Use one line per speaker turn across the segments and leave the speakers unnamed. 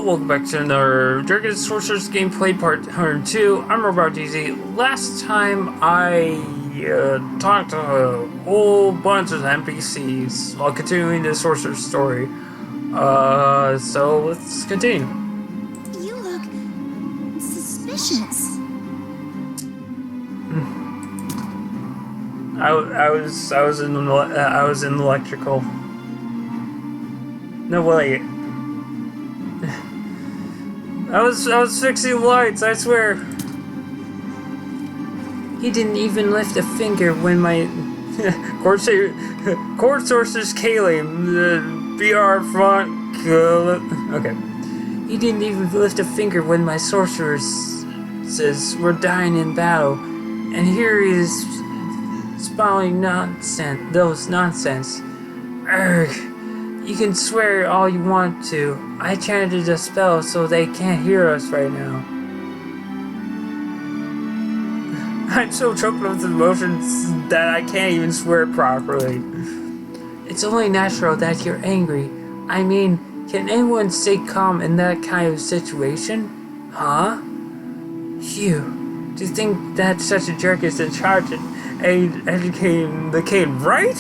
welcome back to another RobotGz Sorceress gameplay part 102. I'm RobotGz. Last time I talked to a whole bunch of NPCs while continuing the Sorceress story. So let's continue.
You look suspicious.
I was in electrical. No wait. I was fixing lights, I swear. He didn't even lift a finger when my Core Sorceress Kaylee, the BR front. Okay. He didn't even lift a finger when my sorceresses were dying in battle, and here he is spouting nonsense. Urgh. You can swear all you want to. I chanted a spell so they can't hear us right now. I'm so choked with emotions that I can't even swear properly. It's only natural that you're angry. I mean, can anyone stay calm in that kind of situation? Huh? Phew. Do you think that such a jerk is in charge of educating the kid, right?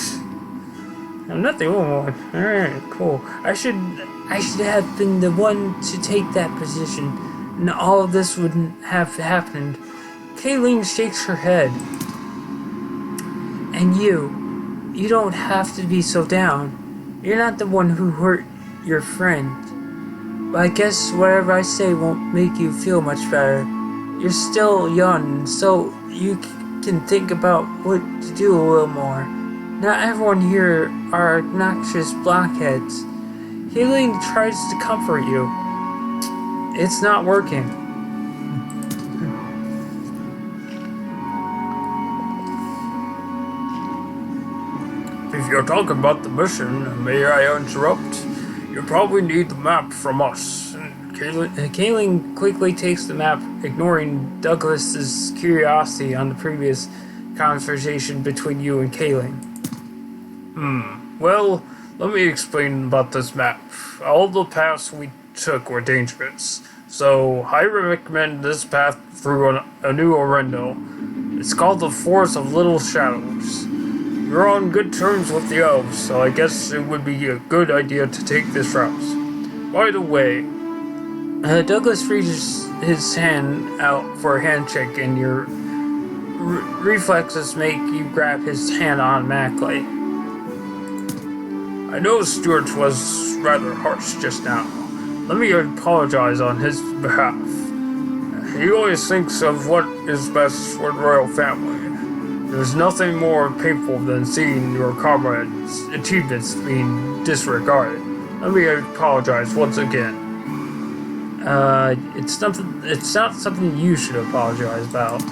I'm not the only one. Alright, cool. I should have been the one to take that position, and all of this wouldn't have happened. Kayleen shakes her head. And you don't have to be so down. You're not the one who hurt your friend. But I guess whatever I say won't make you feel much better. You're still young, so you can think about what to do a little more. Not everyone here are obnoxious blockheads. Healing tries to comfort you. It's not working. If you're talking about the mission, may I interrupt? You probably need the map from us. Kayleen quickly takes the map, ignoring Douglas's curiosity on the previous conversation between you and Kayleen. Well, let me explain about this map. All the paths we took were dangerous, so I recommend this path through a new Orendo. It's called the Forest of Little Shadows. You're on good terms with the elves, so I guess it would be a good idea to take this route. By the way, Douglas reaches his hand out for a handshake, and your reflexes make you grab his hand automatically. I know Stuart was rather harsh just now. Let me apologize on his behalf. He always thinks of what is best for the royal family. There's nothing more painful than seeing your comrades' achievements being disregarded. Let me apologize once again. It's not something you should apologize about.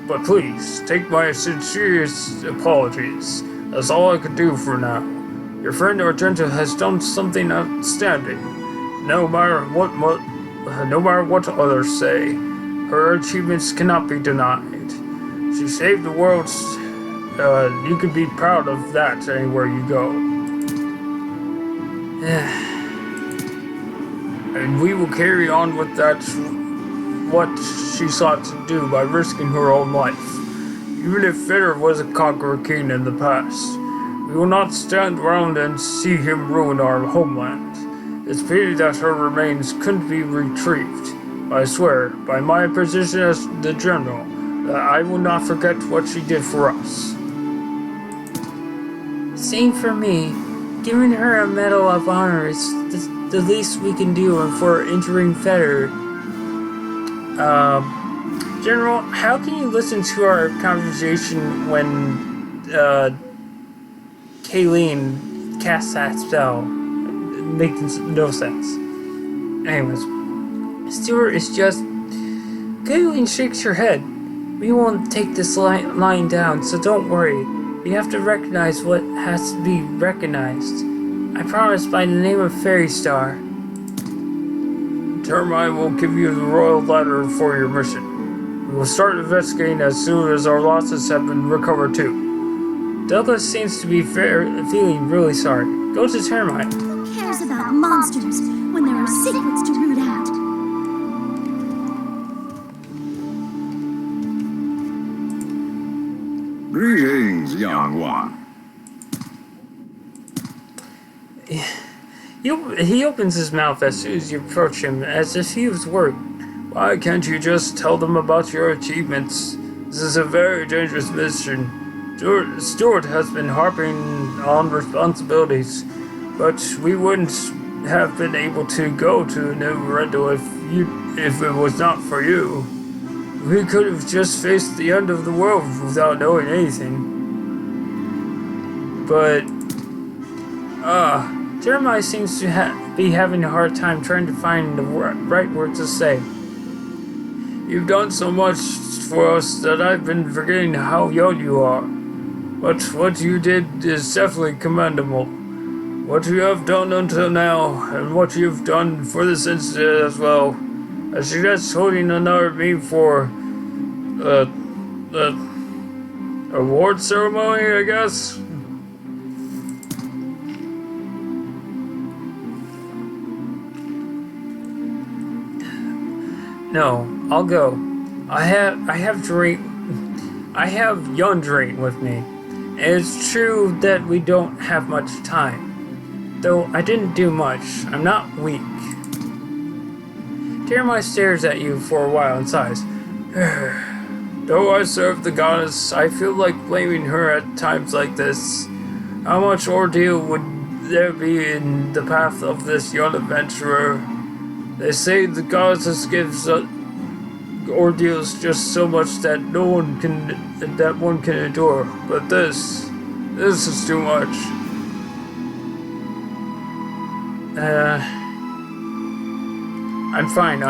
But please, take my sincerest apologies. That's all I could do for now. Your friend Argento has done something outstanding. No matter what others say, her achievements cannot be denied. She saved the world. You can be proud of that anywhere you go. And we will carry on with that, what she sought to do by risking her own life. Even if Fitter was a conqueror king in the past, we will not stand around and see him ruin our homeland. It's pity that her remains couldn't be retrieved. I swear, by my position as the general, that I will not forget what she did for us. Same for me. Giving her a Medal of Honor is the least we can do for injuring Fetter. General, how can you listen to our conversation when Kayleen casts that spell? Making no sense. Anyways, Stuart is just... Kayleen shakes her head. We won't take this line down, so don't worry. We have to recognize what has to be recognized. I promise by the name of Fairy Star. Termite will give you the royal letter for your mission. We will start investigating as soon as our losses have been recovered too. Douglas seems to be feeling really sorry. Go to Termite.
Who cares about monsters when there are secrets to root out.
Greetings, young one.
He opens his mouth as soon as you approach him, as if he was worried. Why can't you just tell them about your achievements? This is a very dangerous mission. Stuart has been harping on responsibilities, but we wouldn't have been able to go to New Rendell if it was not for you. We could have just faced the end of the world without knowing anything. But, Jeremiah seems to be having a hard time trying to find the right words to say. You've done so much for us that I've been forgetting how young you are. But what you did is definitely commendable. What you have done until now, and what you've done for this incident as well. I suggest holding another meeting for the award ceremony, I guess? No, I'll go. I have young Drake with me. And it's true that we don't have much time. Though I didn't do much. I'm not weak. Jeremiah stares at you for a while and sighs. Though I serve the goddess, I feel like blaming her at times like this. How much ordeal would there be in the path of this young adventurer? They say the goddess gives ordeals just so much that one can endure. But this is too much. I'm fine.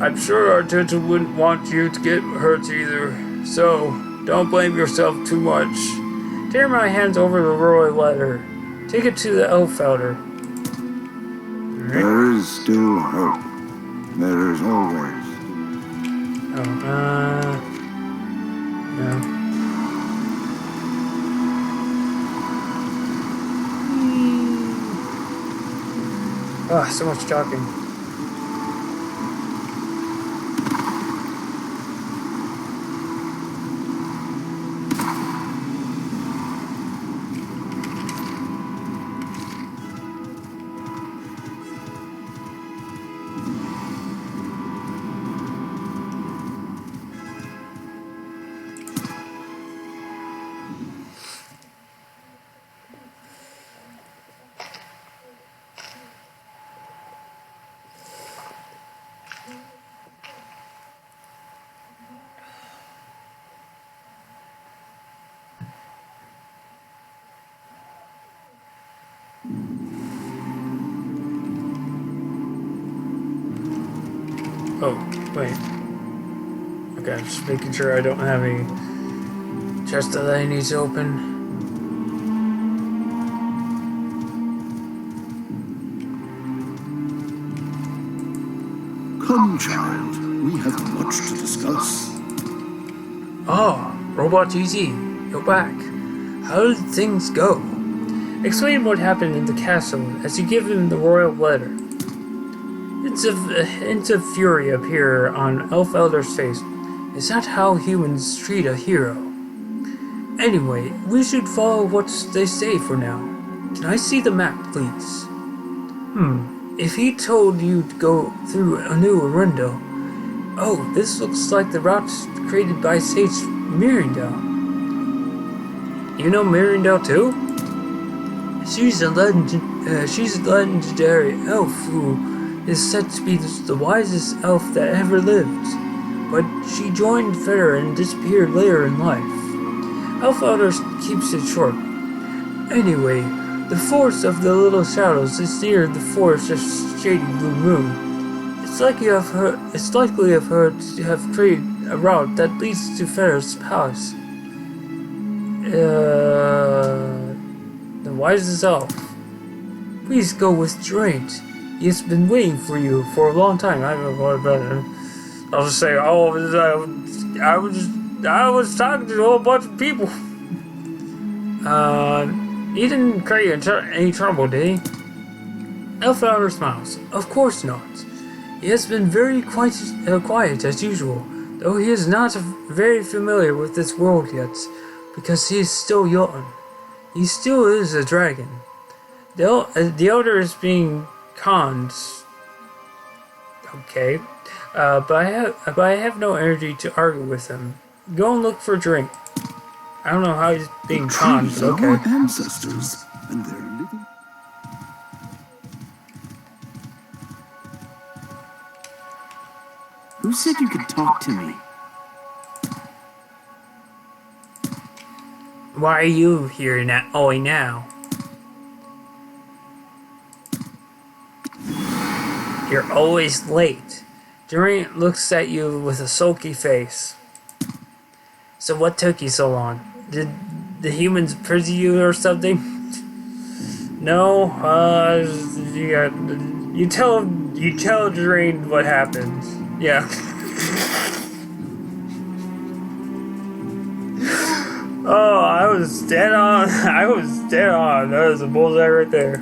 I'm sure our gentle wouldn't want you to get hurt either. So don't blame yourself too much. Jeremiah hands over the royal letter. Take it to the elf elder.
There is still hope. There is always.
Yeah. Oh, so much talking. Oh, wait. Okay, just making sure I don't have any chest that I need to open.
Come, child. We have much to discuss.
Oh, RobotGz, you're back. How did things go? Explain what happened in the castle as you give him the royal letter. Hints of fury appear on Elf Elder's face. Is that how humans treat a hero? Anyway, we should follow what they say for now. Can I see the map, please? If he told you to go through a new Arundel... Oh, this looks like the route created by Sage Mirandel. You know Mirandel too? She's a legendary elf who is said to be the wisest elf that ever lived. But she joined Feder and disappeared later in life. Elf Elder keeps it short. Anyway, the forest of the Little Shadows is near the forest of Shady Blue Moon. It's likely of her to have created a route that leads to Feder's palace. The wisest elf. Please go with Durant. He's been waiting for you for a long time. I don't know what about him. I'll just say, I was talking to a whole bunch of people. He didn't create any trouble, did he? Elflouder smiles. Of course not. He has been very quiet as usual, though he is not very familiar with this world yet, because he is still young. He still is a dragon. The elder is being conned. Okay, but I have no energy to argue with him. Go and look for a drink. I don't know how he's being conned,
Trees
but
are
okay.
our ancestors, and they're living. Who said you could talk to me?
Why are you here now? You're always late. Durant looks at you with a sulky face. So what took you so long? Did the humans prison you or something? No, yeah, you tell Durant what happened. Yeah. Oh, I was dead on. That was a bullseye right there.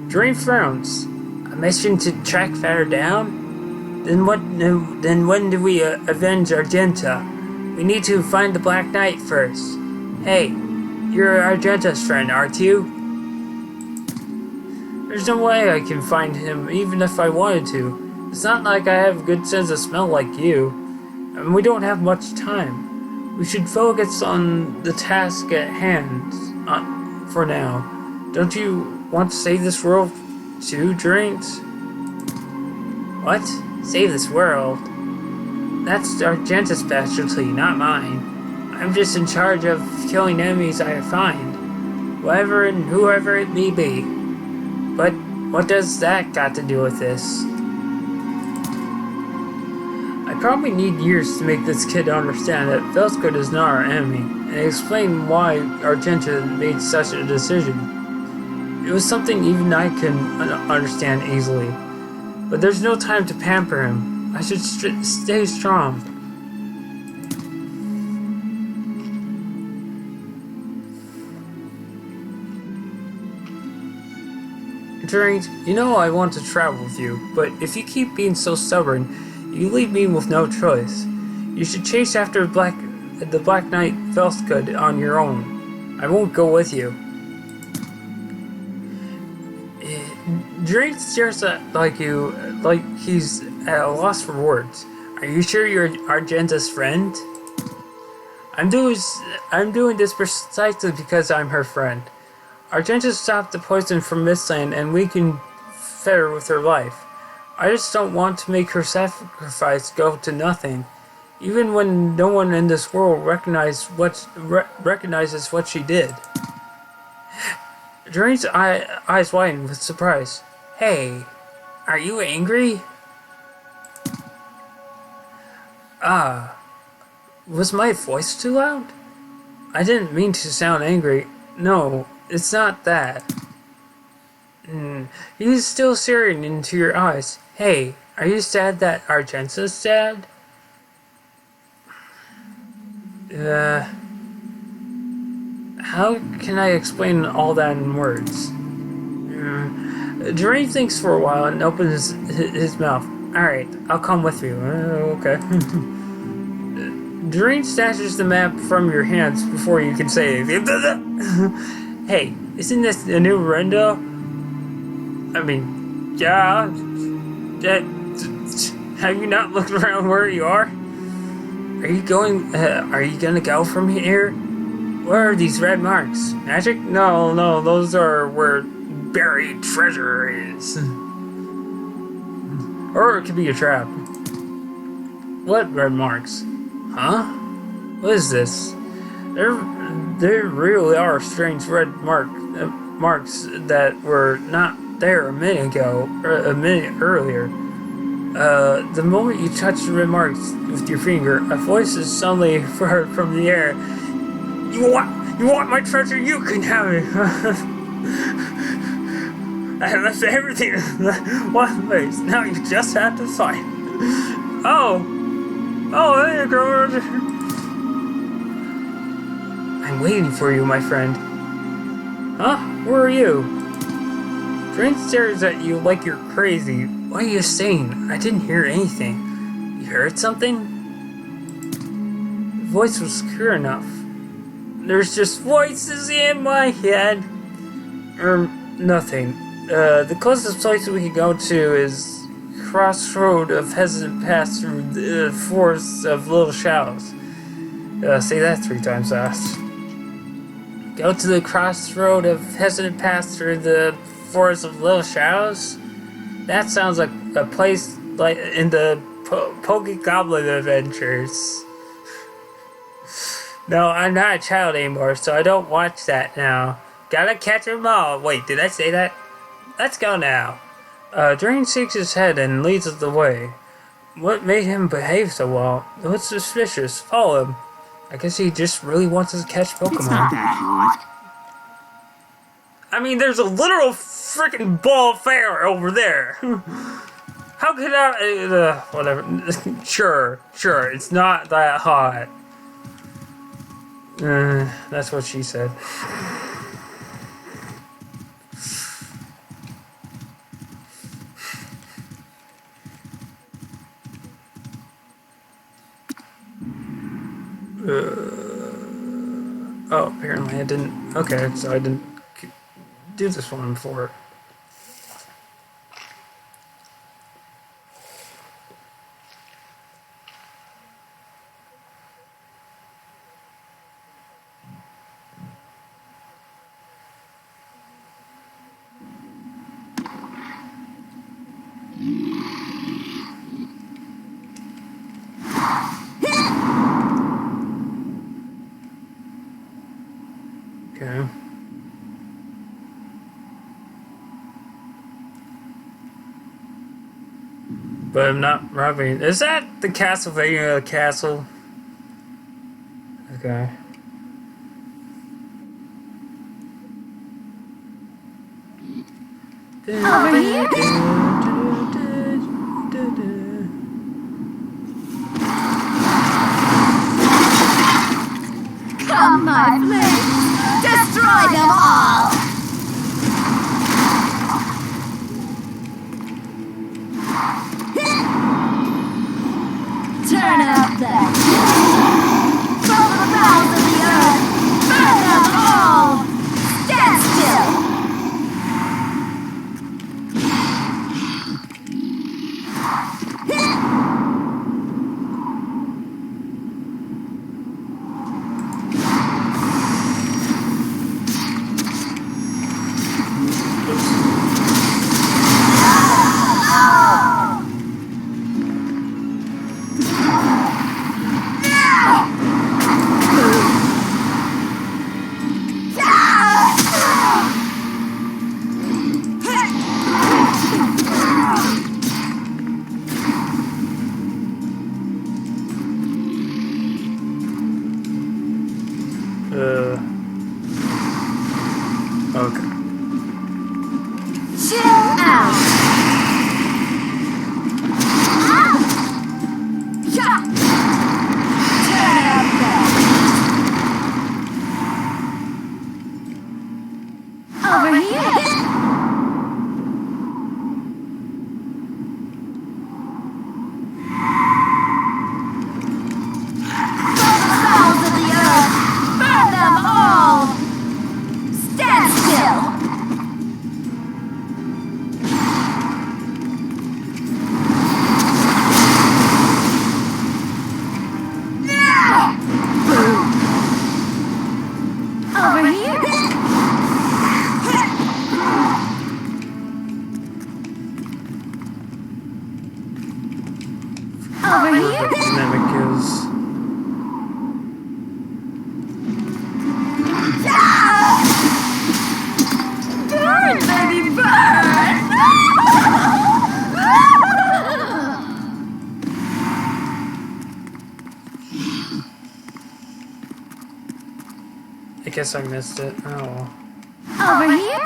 Durant frowns. A mission to track Fatter down? Then when do we avenge Argenta? We need to find the Black Knight first. Hey, you're Argenta's friend, aren't you? There's no way I can find him, even if I wanted to. It's not like I have a good sense of smell like you. And we don't have much time. We should focus on the task at hand for now. Don't you want to save this world too, Durant? What? Save this world? That's Argenta's specialty, not mine. I'm just in charge of killing enemies I find, whoever and whoever it may be. But what does that got to do with this? I probably need years to make this kid understand that Velskut is not our enemy, and explain why Argenta made such a decision. It was something even I can understand easily. But there's no time to pamper him. I should stay strong. Durant, you know I want to travel with you, but if you keep being so stubborn, you leave me with no choice. You should chase after the Black Knight Velskut on your own. I won't go with you. Durant stares at like he's at a loss for words. Are you sure you're Argenta's friend? I'm doing this precisely because I'm her friend. Argenta stopped the poison from Mistland and we can fed with her life. I just don't want to make her sacrifice go to nothing, even when no one in this world recognizes what she did. Durant's eyes widen with surprise. Hey, are you angry? Was my voice too loud? I didn't mean to sound angry. No, it's not that. He's still staring into your eyes. Hey, are you sad that Argenta's sad? How can I explain all that in words? Durant thinks for a while and opens his mouth. Alright, I'll come with you. Okay. Durant snatches the map from your hands before you can say anything. Hey, isn't this a new Rendo? I mean, yeah. Have you not looked around where you are? Are you gonna go from here? Where are these red marks? Magic? No, those are where buried treasure is. Or it could be a trap. What red marks? Huh? What is this? There really are strange red marks that were not there a minute earlier. The moment you touch the red marks with your finger, a voice is suddenly heard from the air. You want my treasure? You can have it. I left everything in one place. Now you just have to fight. Oh, there you go. I'm waiting for you, my friend. Huh? Where are you? Drain stares at you like you're crazy. What are you saying? I didn't hear anything. You heard something? The voice was clear enough. There's just voices in my head. Nothing. The closest place we can go to is crossroad of hesitant path through the forest of little shadows. Say that 3 times fast. Go to the crossroad of hesitant path through the forest of little shadows? That sounds like a place like in the Poke Goblin Adventures. No, I'm not a child anymore, so I don't watch that now. Gotta catch 'em all. Wait, did I say that? Let's go now. Drain shakes his head and leads us the way. What made him behave so well? It was suspicious. Follow him. I guess he just really wants us to catch Pokemon.
It's not that hard.
I mean, there's a literal freaking ball of fire over there. How could I... whatever. Sure, it's not that hot. That's what she said. Oh, apparently I didn't... Okay, so I didn't do this one before. Okay. But I'm not robbing. Is that the Castlevania castle? Okay.
Over here? Come, my flames! Destroy them all! Turn up the heat! From the bowels of the earth! Burn them all! Stand still!
Okay.
Chill out! Yeah! Turn up the over here! From the bowels of the earth, burn them all! Stand still! Over here? Over here?
Dynamic is...
Burn, baby, burn!
I guess I missed it. Oh.
Over here?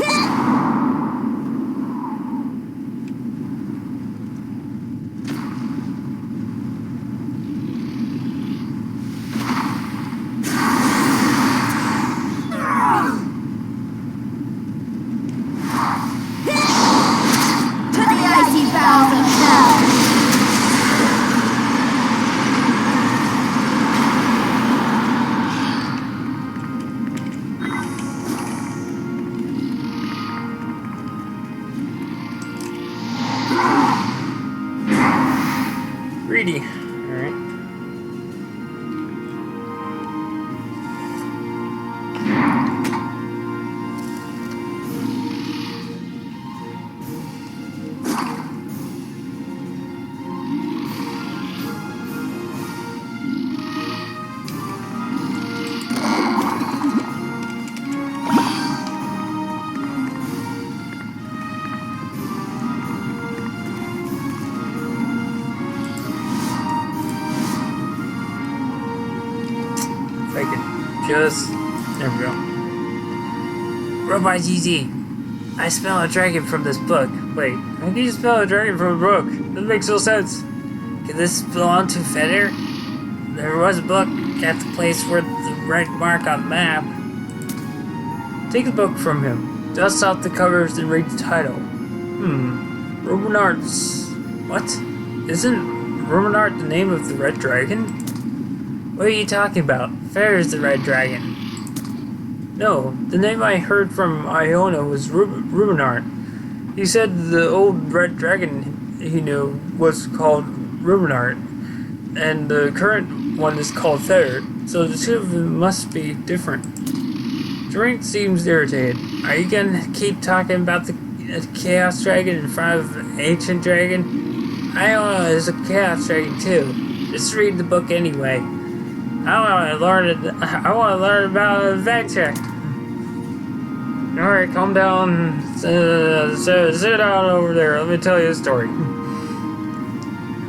greedy. Alright. If I could just... There we go. RobotGz, I smell a dragon from this book. Wait, how can you smell a dragon from a book? That makes no sense. Could this belong to Feather? There was a book at the place where the red mark on the map. Take the book from him. Dust off the covers and read the title. Romanart's... What? Isn't Romanart the name of the red dragon? What are you talking about? Fair is the red dragon. No, the name I heard from Iona was Rubenart. He said the old red dragon he knew was called Rubenart, and the current one is called Fair, so the two of them must be different. Drink seems irritated. Are you gonna keep talking about the Chaos Dragon in front of the Ancient Dragon? Iona is a Chaos Dragon too. Just read the book anyway. I want to learn about adventure. Alright, calm down. Sit down over there. Let me tell you a story.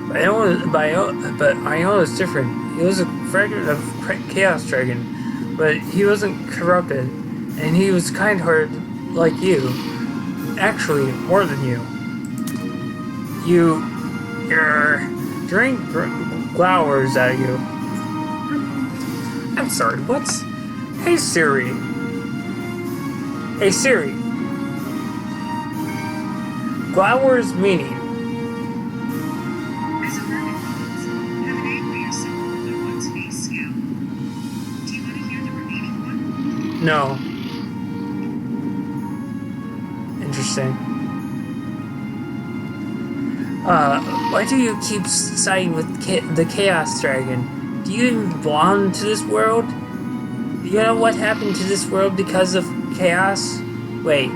But Iona's different. He was a fragment of Chaos Dragon, but he wasn't corrupted, and he was kind-hearted like you. Actually, more than you. Your drink glowers at you. I'm sorry, what's... Hey Siri. Hey Siri. Glowers meaning.
As a hermit means, have an angry or someone on one's face scale. Do you want to hear the remaining one?
No. Interesting. Why do you keep siding with the Chaos Dragon? Do you even belong to this world? You know what happened to this world because of chaos? Wait,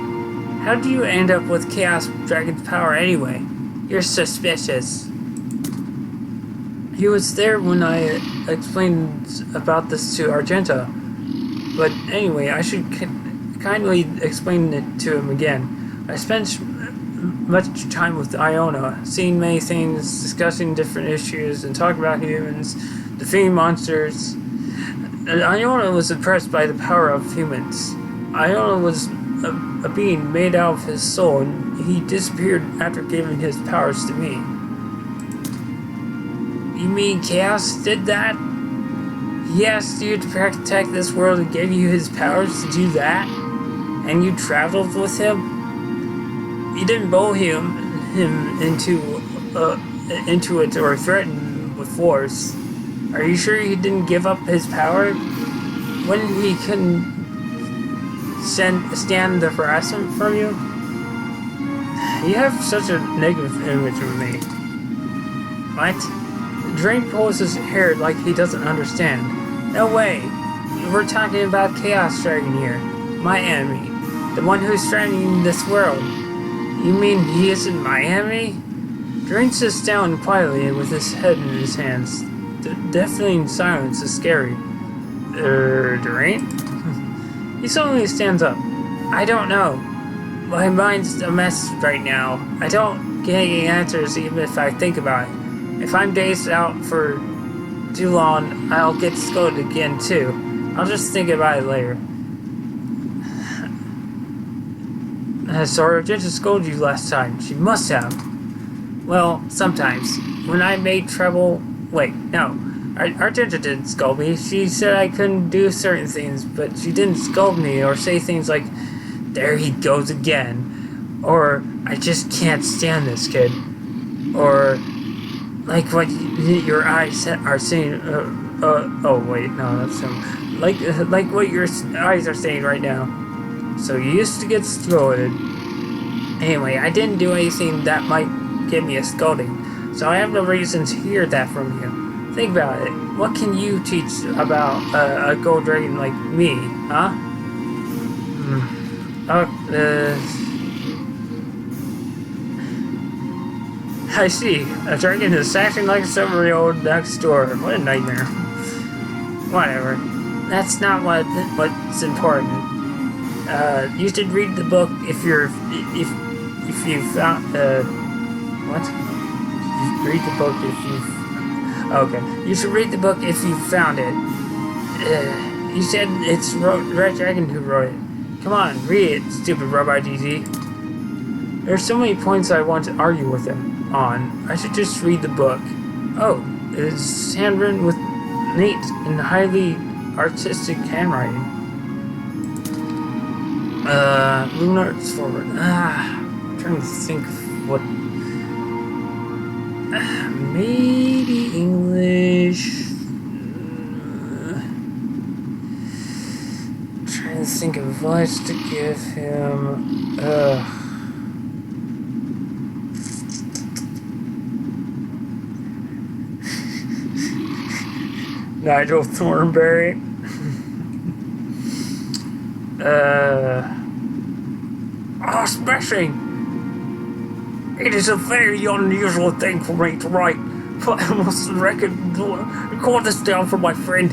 how do you end up with Chaos Dragon's power anyway? You're suspicious. He was there when I explained about this to Argenta. But anyway, I should kindly explain it to him again. I spent much time with Iona, seeing many things, discussing different issues, and talking about humans, defeating monsters. And Iona was impressed by the power of humans. Iona was a being made out of his soul, and he disappeared after giving his powers to me. You mean Chaos did that? He asked you to protect this world and gave you his powers to do that? And you traveled with him? You didn't bully him into it or threaten with force. Are you sure he didn't give up his power when he couldn't stand the harassment from you? You have such a negative image of me. What? Drake pulls his hair like he doesn't understand. No way. We're talking about Chaos Dragon here. My enemy. The one who's threatening this world. You mean he isn't my enemy? Drake sits down quietly with his head in his hands. The deafening silence is scary. Drake? He suddenly stands up. I don't know. My mind's a mess right now. I don't get any answers even if I think about it. If I'm dazed out for too long, I'll get scolded again too. I'll just think about it later. Sorceress scolded you last time. She must have. Well, sometimes. When I made trouble... Wait, no. Argenta didn't scold me. She said I couldn't do certain things, but she didn't scold me or say things like, there he goes again. Or, I just can't stand this kid. Or, like what your eyes are saying... oh, wait, no, that's him. Like what your eyes are saying right now. So you used to get scolded. Anyway, I didn't do anything that might give me a scolding. so I have no reason to hear that from you. Think about it. What can you teach about a gold dragon like me, huh? I see. A dragon is acting like a 7-year-old next door. What a nightmare. Whatever. That's not what's important. You should read the book if you found what? You read the book if you've okay. You should read the book if you found it. You said it's Red Dragon who wrote it. Come on, read it, stupid RobotGz. There's so many points I want to argue with him on. I should just read the book. Oh, it's handwritten with neat and highly artistic handwriting. Lunar's forward. I'm trying to think of what. Maybe English. Trying to think of advice to give him. Nigel Thornberry. Smashing! It is a very unusual thing for me to write, but I must record this down for my friend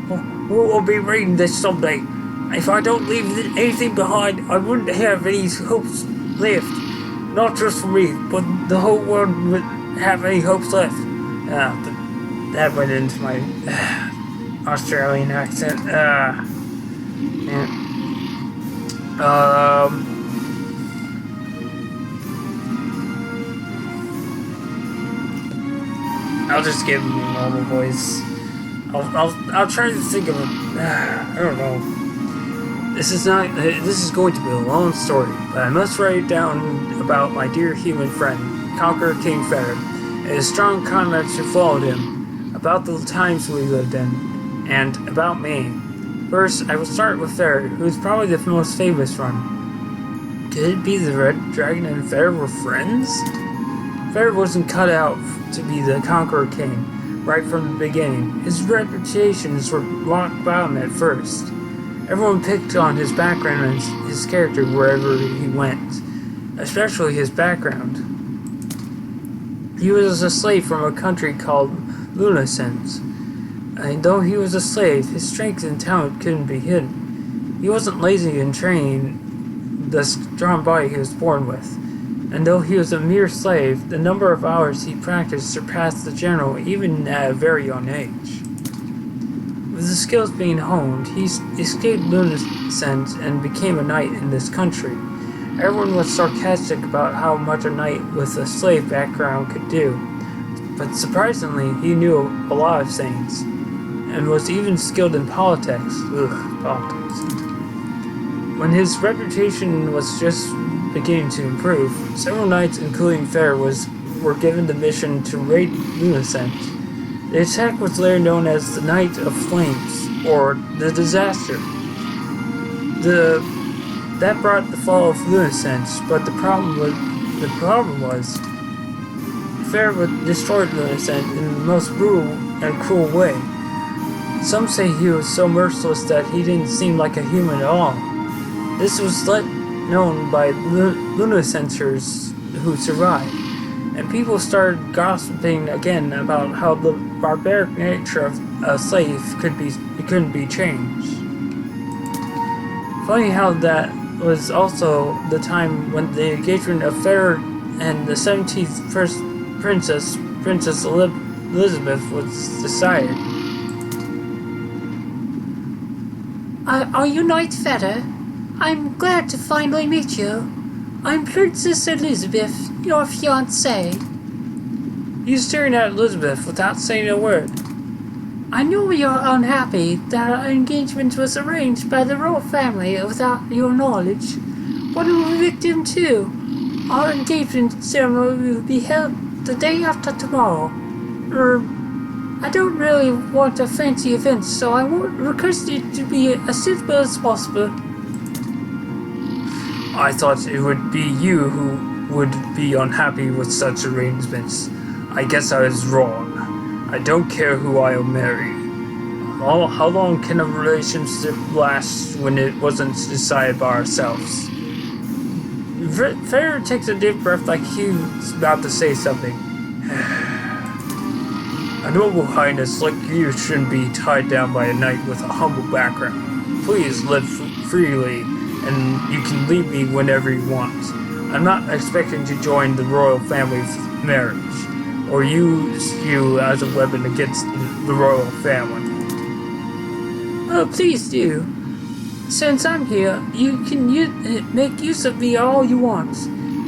who will be reading this someday. If I don't leave anything behind, I wouldn't have any hopes left. Not just for me, but the whole world would have any hopes left. That went into my Australian accent. I'll just give him a normal voice. I'll try to think of it. I don't know. This is going to be a long story, but I must write it down about my dear human friend, Conqueror King Fetter, and his strong comrades who followed him, about the times we lived in, and about me. First, I will start with Fetter, who is probably the most famous one. Could it be the Red Dragon and Fetter were friends? Fetter wasn't cut out to be the Conqueror King right from the beginning. His reputations were rock bottom at first. Everyone picked on his background and his character wherever he went, especially his background. He was a slave from a country called Lunasense, and though he was a slave, his strength and talent couldn't be hidden. He wasn't lazy in training the strong body he was born with. And though he was a mere slave, the number of hours he practiced surpassed the general even at a very young age. With his skills being honed, he escaped Lunasense and became a knight in this country. Everyone was sarcastic about how much a knight with a slave background could do, but surprisingly, he knew a lot of things, and was even skilled in politics. Politics. When his reputation was just beginning to improve, several knights, including Fetter, were given the mission to raid Lunasense. The attack was later known as the Night of Flames, or the Disaster. That brought the fall of Lunasense, but the problem was Fetter destroyed Lunasense in the most brutal and cruel way. Some say he was so merciless that he didn't seem like a human at all. This was known by Lunasensers who survived, and people started gossiping again about how the barbaric nature of a slave couldn't be changed. Funny how that was also the time when the engagement of Fetter and the 17th Princess Elizabeth was decided.
Are you Knight Fetter? I'm glad to finally meet you. I'm Princess Elizabeth, your fiancée.
He's staring at Elizabeth without saying a word.
I know you're unhappy that our engagement was arranged by the royal family without your knowledge, but it will be victim too. Our engagement ceremony will be held the day after tomorrow. I don't really want a fancy event, so I would request it to be as simple as possible.
I thought it would be you who would be unhappy with such arrangements. I guess I was wrong. I don't care who I'll marry. How long can a relationship last when it wasn't decided by ourselves? Feder takes a deep breath like he's about to say something. A noble highness like you shouldn't be tied down by a knight with a humble background. Please live freely, and you can leave me whenever you want. I'm not expecting to join the royal family for marriage, or use you as a weapon against the royal family.
Oh, please do. Since I'm here, you can make use of me all you want.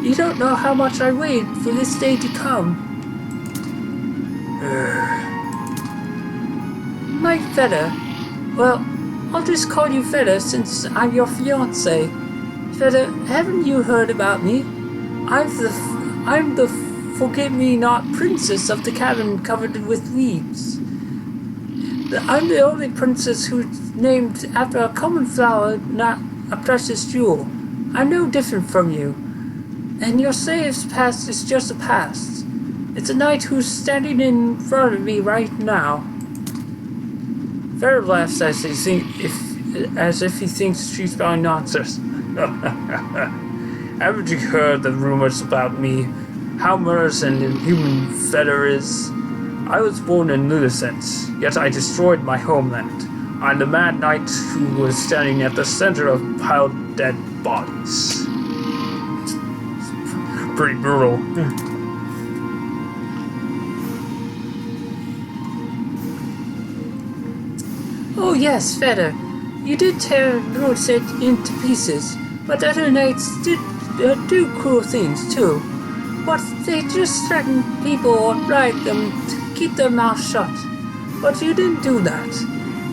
You don't know how much I wait for this day to come. My Feder. Well, I'll just call you Feder since I'm your fiancé. Feder, haven't you heard about me? I'm the forget-me-not princess of the cabin covered with leaves. I'm the only princess who's named after a common flower, not a precious jewel. I'm no different from you. And your slave's past is just a past. It's a knight who's standing in front of me right now. Feder laughs as if he thinks she's spouting nonsense.
Haven't you heard the rumors about me? How murderous and inhuman Feder is? I was born in Lunasense, yet I destroyed my homeland. I'm the mad knight who was standing at the center of piled dead bodies. Pretty brutal.
Oh yes, Feder. You did tear Lunaset into pieces, but other knights did do cruel things too. But they just threatened people or bribed them to keep their mouths shut. But you didn't do that.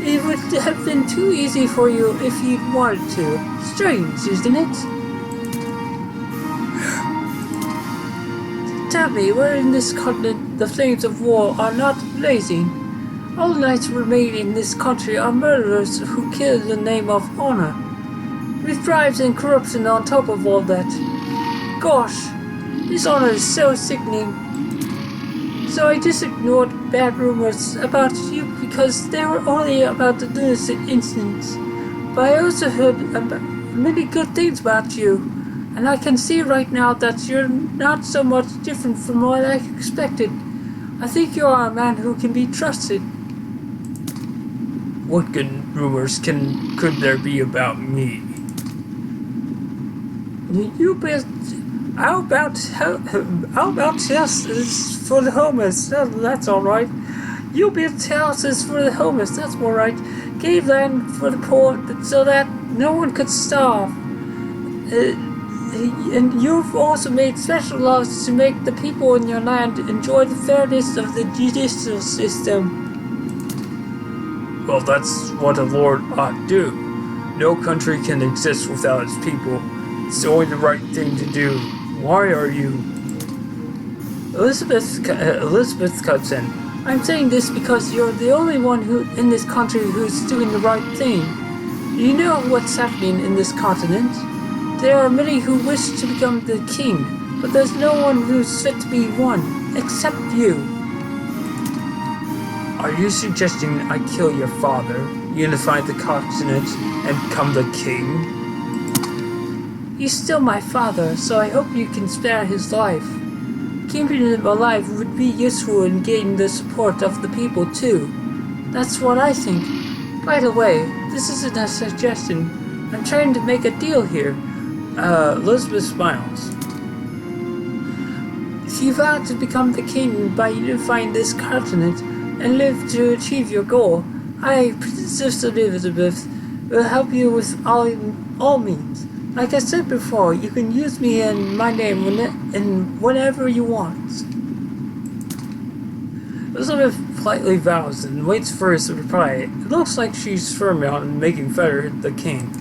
It would have been too easy for you if you'd wanted to. Strange, isn't it? Tell me, where in this continent the flames of war are not blazing? All knights remain in this country are murderers who kill in the name of honor. With bribes and corruption on top of all that. Gosh, this honor is so sickening. So I just ignored bad rumors about you because they were only about the lunatic incidents. But I also heard many good things about you, and I can see right now that you're not so much different from what I expected. I think you are a man who can be trusted.
What good rumors could there be about me?
How about justice for the homeless? That's all right. You built houses for the homeless. That's all right. Gave land for the poor so that no one could starve. And you've also made special laws to make the people in your land enjoy the fairness of the judicial system.
Well, that's what a lord ought to do. No country can exist without its people. It's only the right thing to do. Why are you...
Elizabeth cuts in. I'm saying this because you're the only one in this country who's doing the right thing. You know what's happening in this continent. There are many who wish to become the king, but there's no one who's fit to be one, except you.
Are you suggesting I kill your father, unify the continent, and become the king?
He's still my father, so I hope you can spare his life. Keeping him alive would be useful in gaining the support of the people too. That's what I think. By the way, this isn't a suggestion. I'm trying to make a deal here.
Elizabeth smiles.
If you vow to become the king by unifying this continent and live to achieve your goal, I, Princess Elizabeth, will help you with all means. Like I said before, you can use me and my name whenever you want.
Elizabeth politely bows and waits for his reply. It looks like she's firm on making Feder the king.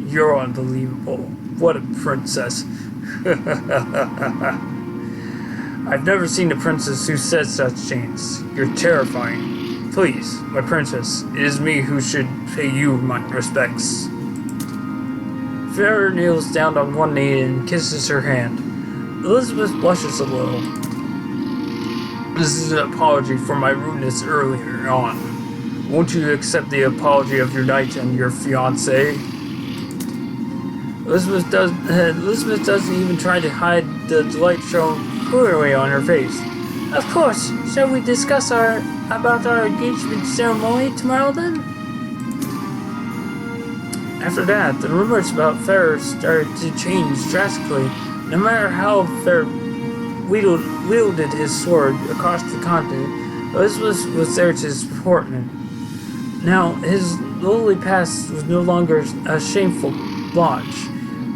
You're unbelievable. What a princess. I've never seen a princess who says such things. You're terrifying. Please, my princess, it is me who should pay you my respects. Feder kneels down on one knee and kisses her hand. Elizabeth blushes a little. This is an apology for my rudeness earlier on. Won't you accept the apology of your knight and your fiancée? Elizabeth doesn't even try to hide the delight shown clearly on her face.
Of course. Shall we discuss about our engagement ceremony tomorrow then?
After that, the rumors about Farrer started to change drastically. No matter how Farrer wielded his sword across the continent, Elizabeth was there to support him. Now, his lowly past was no longer a shameful blotch,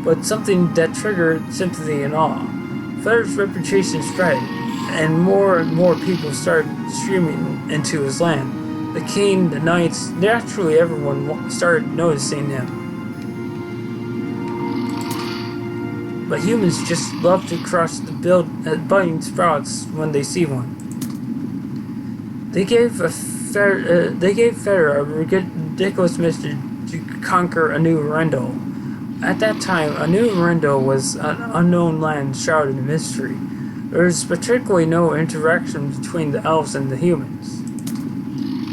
but something that triggered sympathy and awe. Farrer's reputation spread, and more people started streaming into his land. The king, the knights, naturally everyone started noticing him. But humans just love to crush the budding sprouts when they see one. They gave Farrer a ridiculous mission to conquer a new Arendelle. At that time, a new Arendelle was an unknown land shrouded in mystery. There was particularly no interaction between the elves and the humans.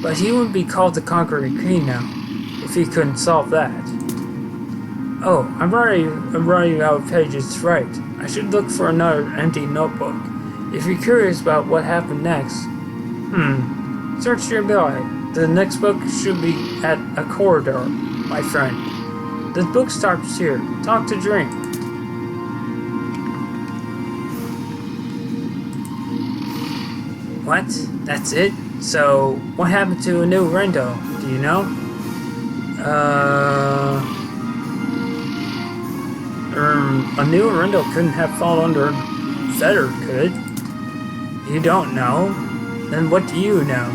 But he wouldn't be called the conquering king now, if he couldn't solve that. Oh, I'm running out of pages to write. I should look for another empty notebook. If you're curious about what happened next, search nearby. The next book should be at a corridor, my friend. The book stops here. Talk to drink. What? That's it? So, what happened to a new Rendo? Do you know? A new Rendo couldn't have fallen under Fetter, could? You don't know? Then what do you know?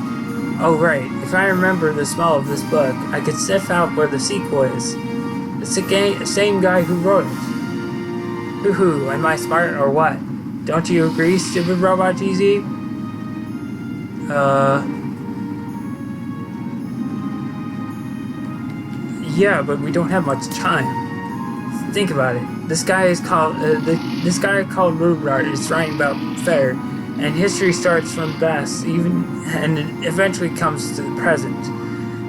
Oh right, if I remember the smell of this book, I could sniff out where the sequel is. It's the same guy who wrote it. Hoo-hoo, am I smart or what? Don't you agree, stupid RobotGz? Yeah, but we don't have much time. Think about it. This guy called Rubart is writing about Fair, and history starts from the past, and it eventually comes to the present.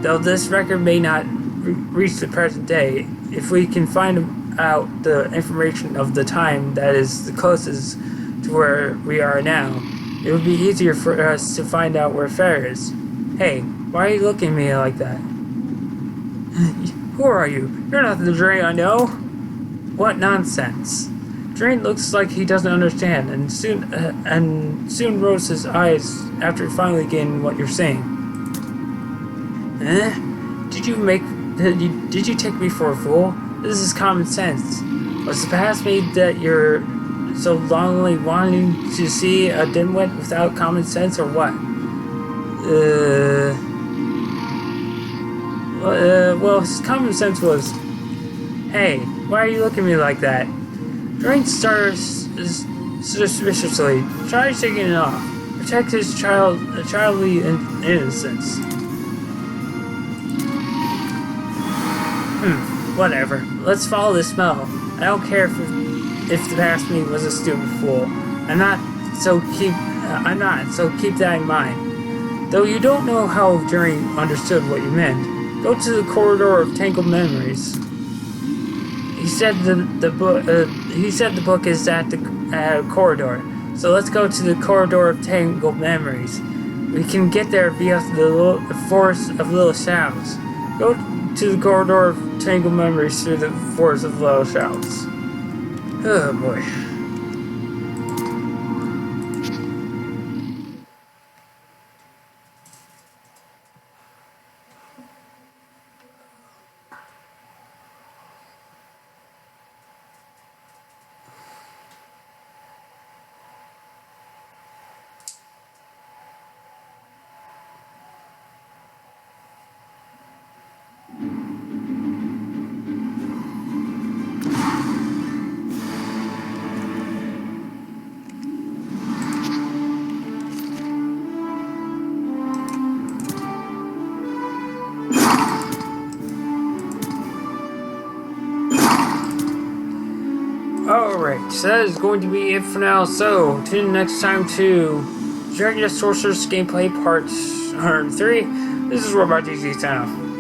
Though this record may not reach the present day, if we can find out the information of the time that is the closest to where we are now, it would be easier for us to find out where Fair is. Hey, why are you looking at me like that? Who are you? You're not the Drain I know. What nonsense. Drain looks like he doesn't understand, and soon rolls his eyes after finally getting what you're saying. Did you take me for a fool? This is common sense. Was it past me that you're so longingly wanting to see a dimwit without common sense, or what? Well, his common sense was, hey, why are you looking at me like that? Drain starts suspiciously. Try shaking it off. Protect his childly innocence. Whatever. Let's follow the smell. I don't care if the past me was a stupid fool. I'm not, so keep that in mind. Though you don't know how Drain understood what you meant, go to the corridor of tangled memories. He said the book is at the corridor. So let's go to the corridor of tangled memories. We can get there via the forest of little shadows. Go to the corridor of tangled memories through the forest of little shadows. Oh boy. Alright, so that is going to be it for now. So, tune in next time to Dragon Sorceress gameplay part 103. This is RobotGz signing off.